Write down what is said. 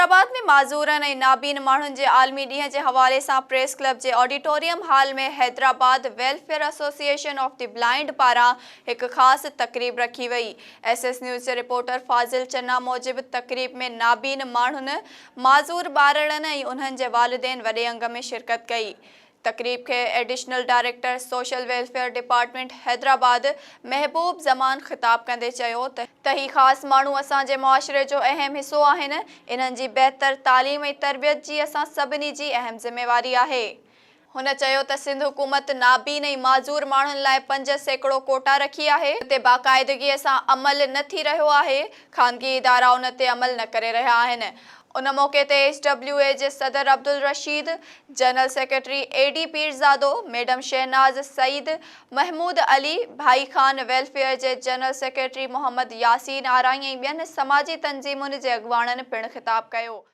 हैदराबाद में माज़ूरनि ऐं नाबीन माण्हुनि जे आलमी ॾींहं जे हवाले सां प्रेस क्लब जे ऑडिटोरियम हॉल में Hyderabad welfare association of the blind पारां हिक ख़ासि तक़रीब रखी वई। एसएस न्यूज़ जे रिपोर्टर फाज़िल चन्ना मूजिबि तक़रीब में नाबीन माण्हुनि, माज़ूर ॿारड़नि ऐं उन्हनि जे वालिदैन वॾे अंग में शिरकत कई। तक़रीब के additional director social welfare department Hyderabad महबूब ज़मान ख़िताब कंदे चयो त ही ख़ासि माण्हू असांजे मुआशरे जो अहम हिस्सो आहिनि। इन्हनि जी बहितर तालीम ऐं तरबियत जी असां सभिनी जी अहम ज़िम्मेवारी आहे। हुन चयो त सिंध हुकूमत नाबीन ऐं माज़ूर माण्हुनि लाइ 5% कोटा रखी आहे, ते बाक़ाइदगीअ सां अमल न थी रहियो आहे। ख़ानगी इदारा उन ते अमल न करे रहिया आहिनि। उन मौक़े ते HWA जे सदर Abdul Rashid, general secretary AD Pirzado, madam Shahnaz Saeed, Mahmood Ali, भाई खान वेलफेयर जे जनरल सेक्रेटरी मोहम्मद यासीन आराई ऐं ॿियनि समाजी तंज़ीमुनि जे अॻुवाणनि पिणु ख़िताब कयो।